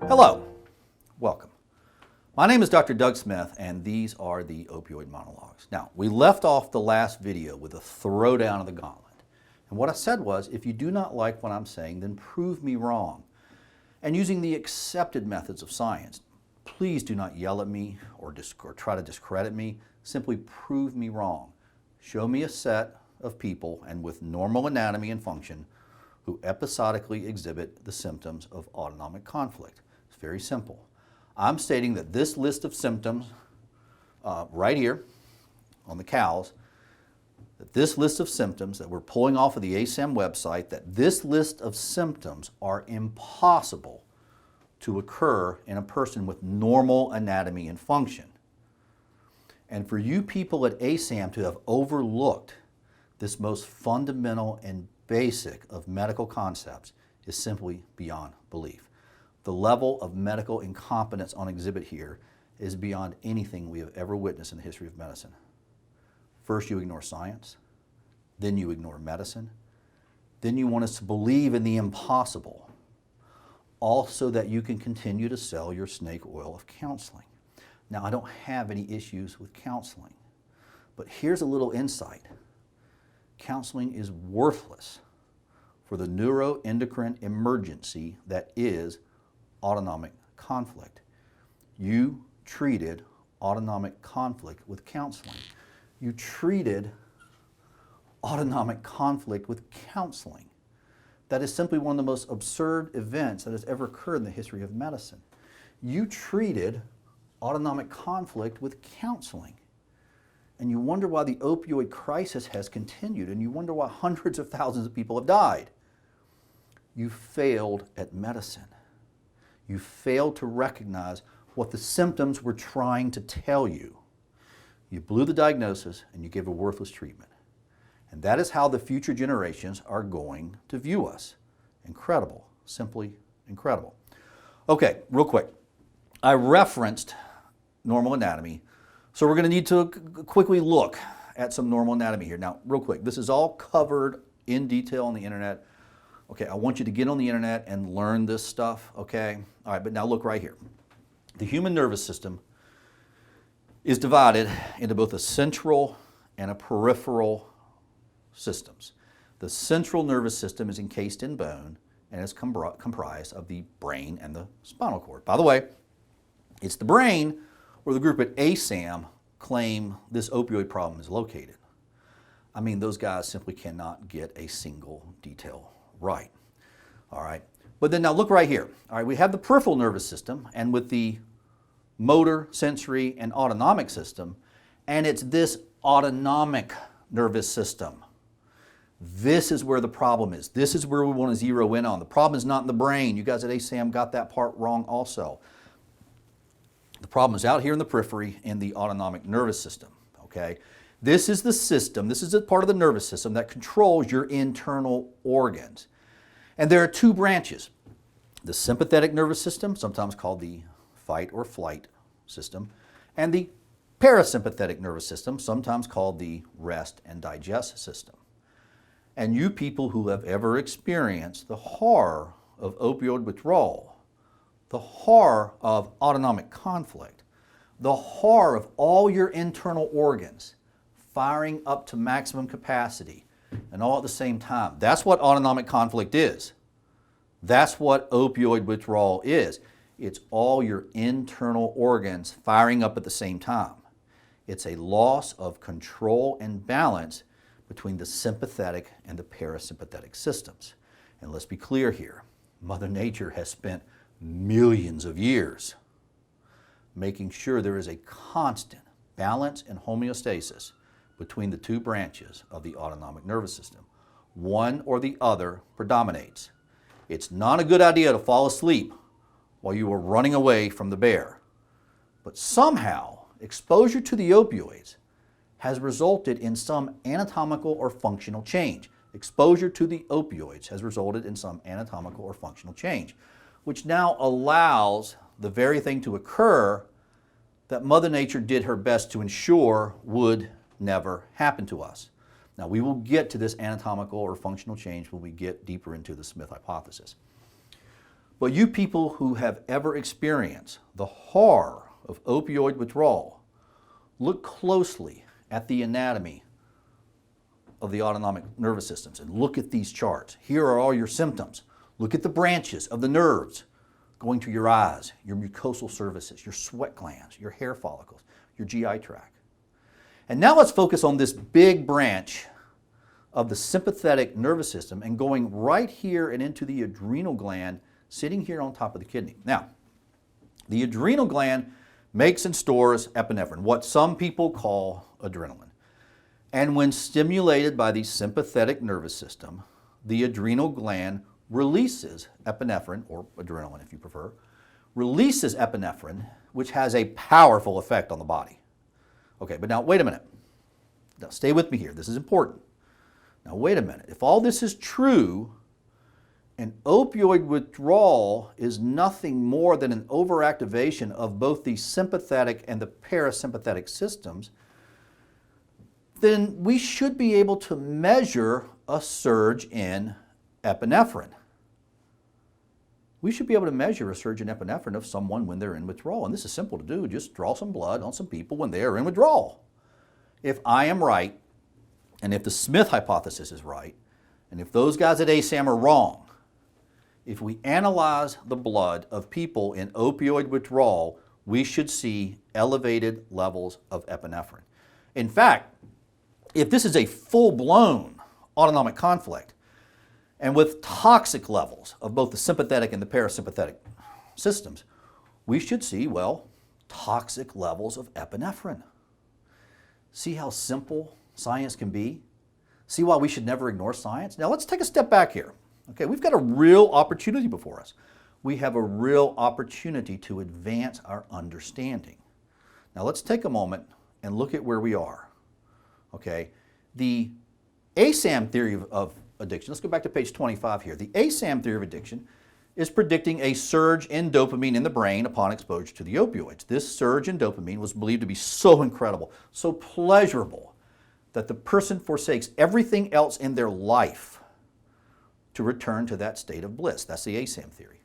Hello, welcome. My name is Dr. Doug Smith, and these are the Opioid Monologues. Now, we left off the last video with a throwdown of the gauntlet. And what I said was, if you do not like what I'm saying, then prove me wrong. And using the accepted methods of science, please do not yell at me or try to discredit me. Simply prove me wrong. Show me a set of people and with normal anatomy and function who episodically exhibit the symptoms of autonomic conflict. It's very simple. I'm stating that this list of symptoms right here on the cows, that this list of symptoms that we're pulling off of the ASAM website, that this list of symptoms are impossible to occur in a person with normal anatomy and function. And for you people at ASAM to have overlooked this most fundamental and basic of medical concepts is simply beyond belief. The level of medical incompetence on exhibit here is beyond anything we have ever witnessed in the history of medicine. First you ignore science, then you ignore medicine, then you want us to believe in the impossible, all so that you can continue to sell your snake oil of counseling. Now, I don't have any issues with counseling, but here's a little insight. Counseling is worthless for the neuroendocrine emergency that is autonomic conflict. You treated autonomic conflict with counseling. You treated autonomic conflict with counseling. That is simply one of the most absurd events that has ever occurred in the history of medicine. You treated autonomic conflict with counseling. And you wonder why the opioid crisis has continued, and you wonder why hundreds of thousands of people have died. You failed at medicine. You failed to recognize what the symptoms were trying to tell you. You blew the diagnosis and you gave a worthless treatment. And that is how the future generations are going to view us. Incredible, simply incredible. Okay, real quick. I referenced normal anatomy, so we're going to need to quickly look at some normal anatomy here. Now, real quick, this is all covered in detail on the internet. Okay, I want you to get on the internet and learn this stuff, okay? All right, but now look right here. The human nervous system is divided into both a central and a peripheral systems. The central nervous system is encased in bone and is comprised of the brain and the spinal cord. By the way, it's the brain where the group at ASAM claim this opioid problem is located. I mean, those guys simply cannot get a single detail right. All right. But then now look right here. All right, we have the peripheral nervous system, and with the motor, sensory, and autonomic system, and it's this autonomic nervous system. This is where the problem is. This is where we want to zero in on. The problem is not in the brain. You guys at ASAM got that part wrong also. The problem is out here in the periphery in the autonomic nervous system, okay? This is the system, this is a part of the nervous system that controls your internal organs. And there are two branches. The sympathetic nervous system, sometimes called the fight or flight system, and the parasympathetic nervous system, sometimes called the rest and digest system. And you people who have ever experienced the horror of opioid withdrawal, the horror of autonomic conflict, the horror of all your internal organs firing up to maximum capacity and all at the same time. That's what autonomic conflict is. That's what opioid withdrawal is. It's all your internal organs firing up at the same time. It's a loss of control and balance between the sympathetic and the parasympathetic systems. And let's be clear here, Mother Nature has spent millions of years making sure there is a constant balance and homeostasis between the two branches of the autonomic nervous system. One or the other predominates. It's not a good idea to fall asleep while you are running away from the bear. But somehow, exposure to the opioids has resulted in some anatomical or functional change. Exposure to the opioids has resulted in some anatomical or functional change, which now allows the very thing to occur that Mother Nature did her best to ensure would never happen to us. Now, we will get to this anatomical or functional change when we get deeper into the Smith hypothesis. But you people who have ever experienced the horror of opioid withdrawal, look closely at the anatomy of the autonomic nervous systems and look at these charts. Here are all your symptoms. Look at the branches of the nerves going to your eyes, your mucosal surfaces, your sweat glands, your hair follicles, your GI tract. And now let's focus on this big branch of the sympathetic nervous system and going right here and into the adrenal gland sitting here on top of the kidney. Now, the adrenal gland makes and stores epinephrine, what some people call adrenaline. And when stimulated by the sympathetic nervous system, the adrenal gland releases epinephrine, or adrenaline if you prefer, releases epinephrine, which has a powerful effect on the body. Okay, but now wait a minute. Now stay with me here. This is important. Now wait a minute. If all this is true, an opioid withdrawal is nothing more than an overactivation of both the sympathetic and the parasympathetic systems, then we should be able to measure a surge in epinephrine. We should be able to measure a surge in epinephrine of someone when they're in withdrawal. And this is simple to do. Just draw some blood on some people when they are in withdrawal. If I am right, and if the Smith hypothesis is right, and if those guys at ASAM are wrong, if we analyze the blood of people in opioid withdrawal, we should see elevated levels of epinephrine. In fact, if this is a full-blown autonomic conflict, and with toxic levels of both the sympathetic and the parasympathetic systems, we should see, well, toxic levels of epinephrine. See how simple science can be? See why we should never ignore science? Now let's take a step back here. Okay, we've got a real opportunity before us. We have a real opportunity to advance our understanding. Now let's take a moment and look at where we are. Okay, the ASAM theory of addiction, let's go back to page 25 here. The ASAM theory of addiction is predicting a surge in dopamine in the brain upon exposure to the opioids. This surge in dopamine was believed to be so incredible, so pleasurable, that the person forsakes everything else in their life to return to that state of bliss. That's the ASAM theory.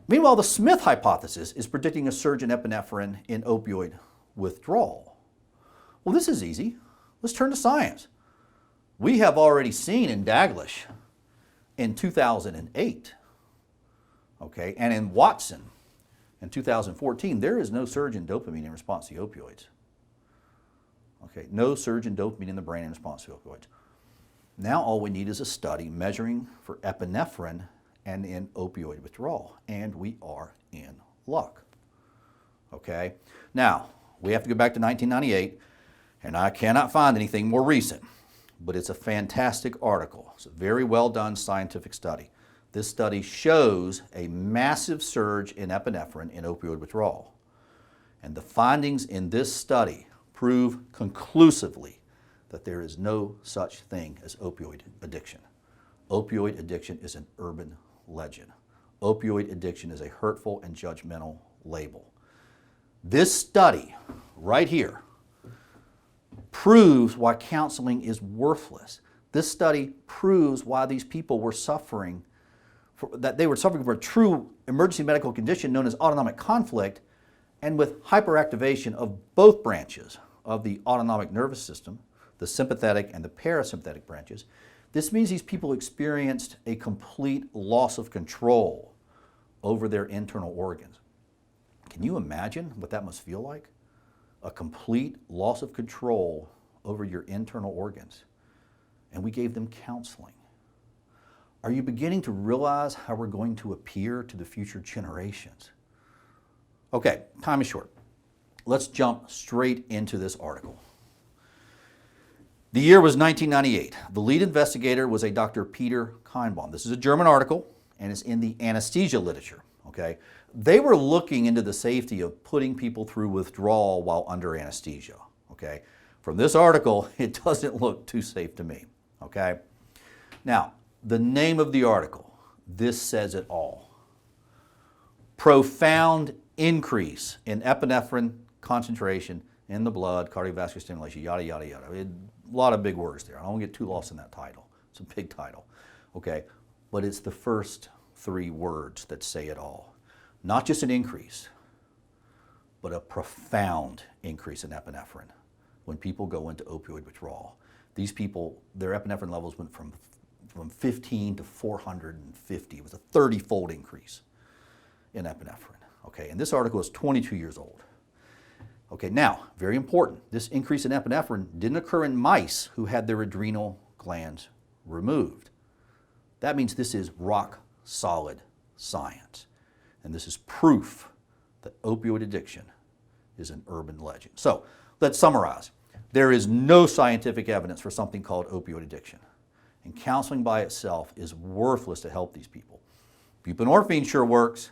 Meanwhile, the Smith hypothesis is predicting a surge in epinephrine in opioid withdrawal. Well, this is easy. Let's turn to science. We have already seen in Daglish in 2008, okay, and in Watson in 2014, there is no surge in dopamine in response to opioids. Okay, no surge in dopamine in the brain in response to opioids. Now all we need is a study measuring for epinephrine and in opioid withdrawal, and we are in luck. Okay, now we have to go back to 1998, and I cannot find anything more recent, but it's a fantastic article. It's a very well done scientific study. This study shows a massive surge in epinephrine in opioid withdrawal, and the findings in this study prove conclusively that there is no such thing as opioid addiction. Opioid addiction is an urban legend. Opioid addiction is a hurtful and judgmental label. This study right here proves why counseling is worthless. This study proves why these people were suffering, that they were suffering from a true emergency medical condition known as autonomic conflict, and with hyperactivation of both branches of the autonomic nervous system, the sympathetic and the parasympathetic branches. This means these people experienced a complete loss of control over their internal organs. Can you imagine what that must feel like? A complete loss of control over your internal organs. And we gave them counseling. Are you beginning to realize how we're going to appear to the future generations? Okay, time is short. Let's jump straight into this article. The year was 1998. The lead investigator was a Dr. Peter Kienbaum. This is a German article, and it's in the anesthesia literature. Okay, they were looking into the safety of putting people through withdrawal while under anesthesia. Okay, from this article, it doesn't look too safe to me. Okay, now the name of the article, this says it all. Profound increase in epinephrine concentration in the blood, cardiovascular stimulation, yada, yada, yada. lot of big words there. I don't want to get too lost in that title. It's a big title, okay? But it's the first three words that say it all. Not just an increase, but a profound increase in epinephrine when people go into opioid withdrawal. These people, their epinephrine levels went from 15 to 450. It was a 30-fold increase in epinephrine. Okay, and this article is 22 years old. Okay, now, very important, this increase in epinephrine didn't occur in mice who had their adrenal glands removed. That means this is rock solid science. And this is proof that opioid addiction is an urban legend. So, let's summarize. There is no scientific evidence for something called opioid addiction. And counseling by itself is worthless to help these people. Buprenorphine sure works.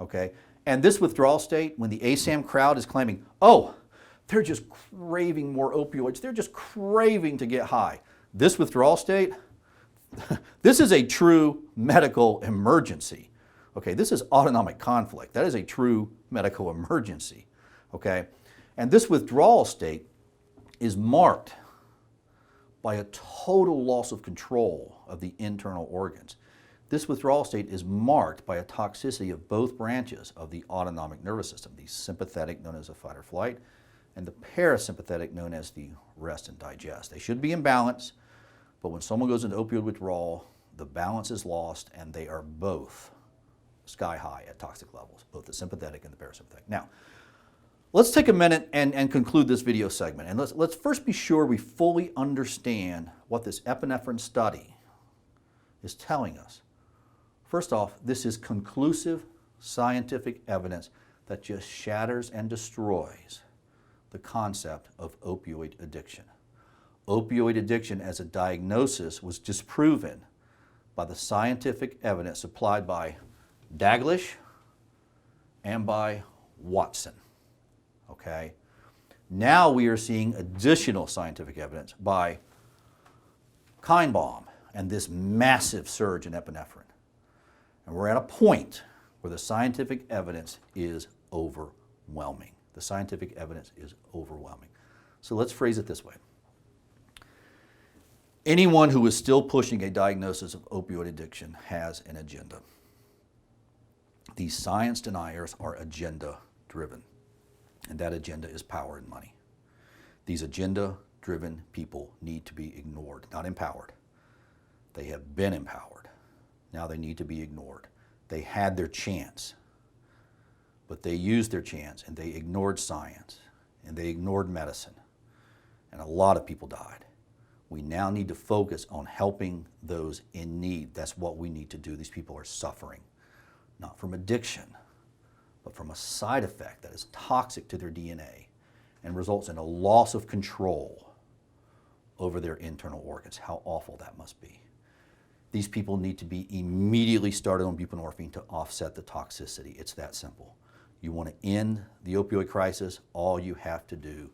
Okay, and this withdrawal state, when the ASAM crowd is claiming, oh, they're just craving more opioids, they're just craving to get high. This withdrawal state, this is a true medical emergency. Okay, this is autonomic conflict. That is a true medical emergency. Okay, and this withdrawal state is marked by a total loss of control of the internal organs. This withdrawal state is marked by a toxicity of both branches of the autonomic nervous system, the sympathetic, known as the fight or flight, and the parasympathetic, known as the rest and digest. They should be in balance, but when someone goes into opioid withdrawal, the balance is lost and they are both sky high at toxic levels, both the sympathetic and the parasympathetic. Now, let's take a minute and conclude this video segment. And let's first be sure we fully understand what this epinephrine study is telling us. First off, this is conclusive scientific evidence that just shatters and destroys the concept of opioid addiction. Opioid addiction as a diagnosis was disproven by the scientific evidence supplied by Daglish and by Watson. Okay? Now we are seeing additional scientific evidence by Kienbaum and this massive surge in epinephrine. And we're at a point where the scientific evidence is overwhelming. The scientific evidence is overwhelming. So let's phrase it this way. Anyone who is still pushing a diagnosis of opioid addiction has an agenda. These science deniers are agenda-driven, and that agenda is power and money. These agenda-driven people need to be ignored, not empowered. They have been empowered. Now they need to be ignored. They had their chance, but they used their chance and they ignored science and they ignored medicine, and a lot of people died. We now need to focus on helping those in need. That's what we need to do. These people are suffering, not from addiction, but from a side effect that is toxic to their DNA and results in a loss of control over their internal organs. How awful that must be. These people need to be immediately started on buprenorphine to offset the toxicity. It's that simple. You want to end the opioid crisis, all you have to do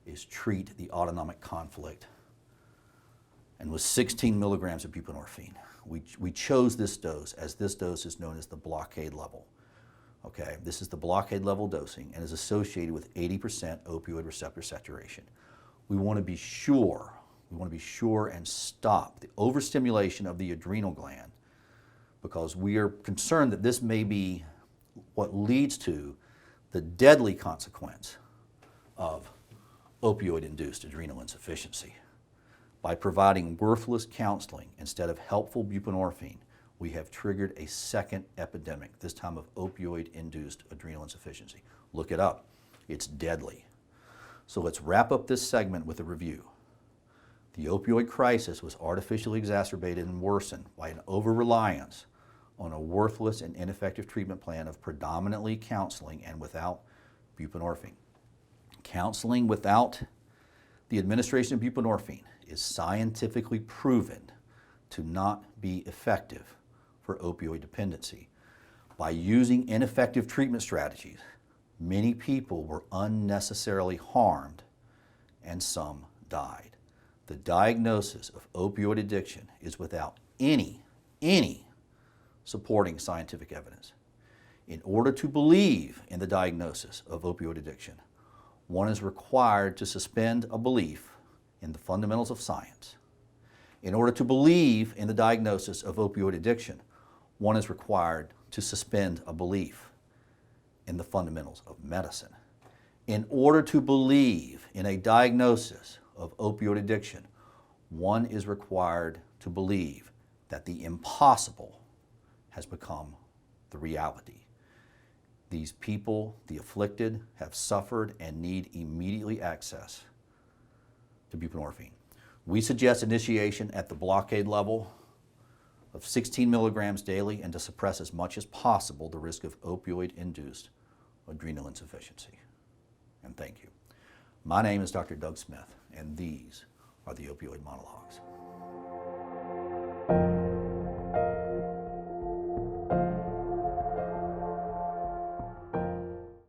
is treat the autonomic conflict. And with 16 milligrams of buprenorphine, we chose this dose, as this dose is known as the blockade level. Okay, this is the blockade level dosing and is associated with 80% opioid receptor saturation. We want to be sure and stop the overstimulation of the adrenal gland, because we are concerned that this may be what leads to the deadly consequence of opioid-induced adrenal insufficiency. By providing worthless counseling instead of helpful buprenorphine, we have triggered a second epidemic, this time of opioid-induced adrenal insufficiency. Look it up. It's deadly. So let's wrap up this segment with a review. The opioid crisis was artificially exacerbated and worsened by an over-reliance on a worthless and ineffective treatment plan of predominantly counseling and without buprenorphine. Counseling without the administration of buprenorphine is scientifically proven to not be effective for opioid dependency. By using ineffective treatment strategies, many people were unnecessarily harmed and some died. The diagnosis of opioid addiction is without any supporting scientific evidence. In order to believe in the diagnosis of opioid addiction, one is required to suspend a belief in the fundamentals of science. In order to believe in the diagnosis of opioid addiction, one is required to suspend a belief in the fundamentals of medicine. In order to believe in a diagnosis of opioid addiction, one is required to believe that the impossible has become the reality. These people, the afflicted, have suffered and need immediately access to buprenorphine. We suggest initiation at the blockade level of 16 milligrams daily and to suppress as much as possible the risk of opioid-induced adrenal insufficiency. And thank you. My name is Dr. Doug Smith, and these are the Opioid Monologues.